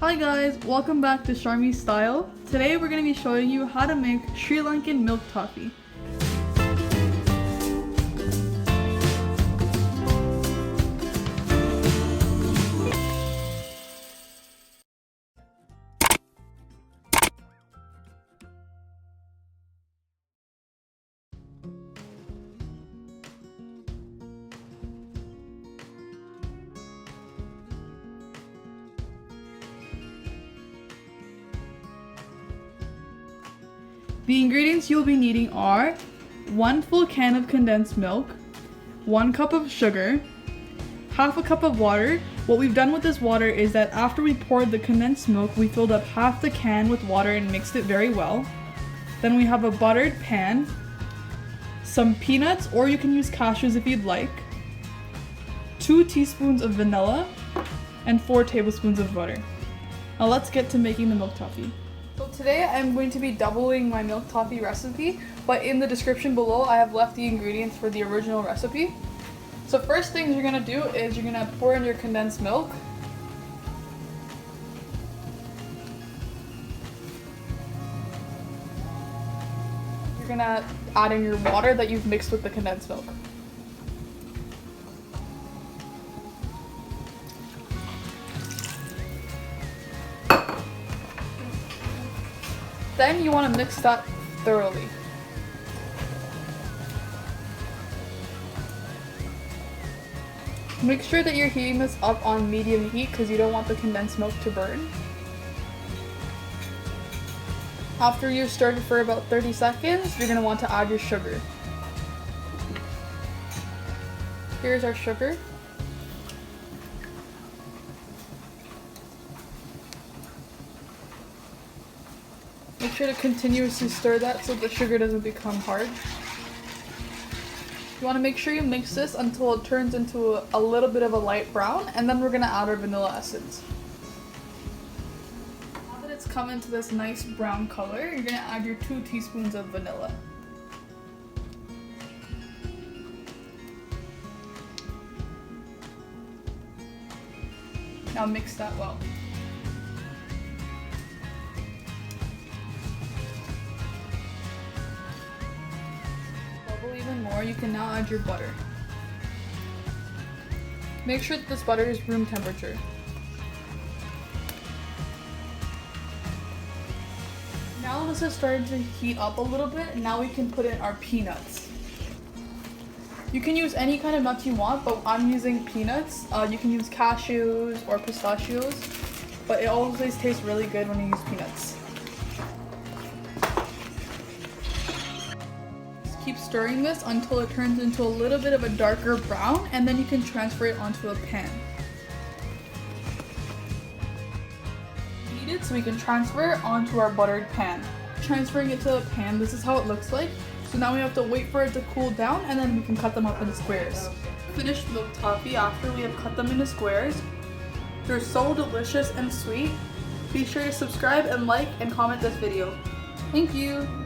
Hi guys, welcome back to Sharmi Style. Today we're going to be showing you how to make Sri Lankan milk toffee. The ingredients you'll be needing are 1 full can of condensed milk, 1 cup of sugar, half a cup of water. What we've done with this water is that after we poured the condensed milk, we filled up half the can with water and mixed it very well. Then we have a buttered pan, some peanuts, or you can use cashews if you'd like, 2 teaspoons of vanilla, and 4 tablespoons of butter. Now let's get to making the milk toffee. So today I'm going to be doubling my milk toffee recipe, but in the description below I have left the ingredients for the original recipe. So first things you're going to do is you're going to pour in your condensed milk. You're going to add in your water that you've mixed with the condensed milk. Then you want to mix that thoroughly. Make sure that you're heating this up on medium heat because you don't want the condensed milk to burn. After you've stirred for about 30 seconds, you're going to want to add your sugar. Here's our sugar. Make sure to continuously stir that so the sugar doesn't become hard. You want to make sure you mix this until it turns into a little bit of a light brown, and then we're going to add our vanilla essence. Now that it's come into this nice brown color, you're going to add your 2 teaspoons of vanilla. Now mix that well. Even more, you can now add your butter. Make sure that this butter is room temperature. Now this is starting to heat up a little bit, and now we can put in our peanuts. You can use any kind of nuts you want, but I'm using peanuts. You can use cashews or pistachios, but it always tastes really good when you use peanuts. Keep stirring this until it turns into a little bit of a darker brown, and then you can transfer it onto a pan. Heat it so we can transfer it onto our buttered pan. Transferring it to the pan, this is how it looks like. So now we have to wait for it to cool down, and then we can cut them up into squares. Finished milk toffee after we have cut them into squares. They're so delicious and sweet. Be sure to subscribe and like and comment this video. Thank you!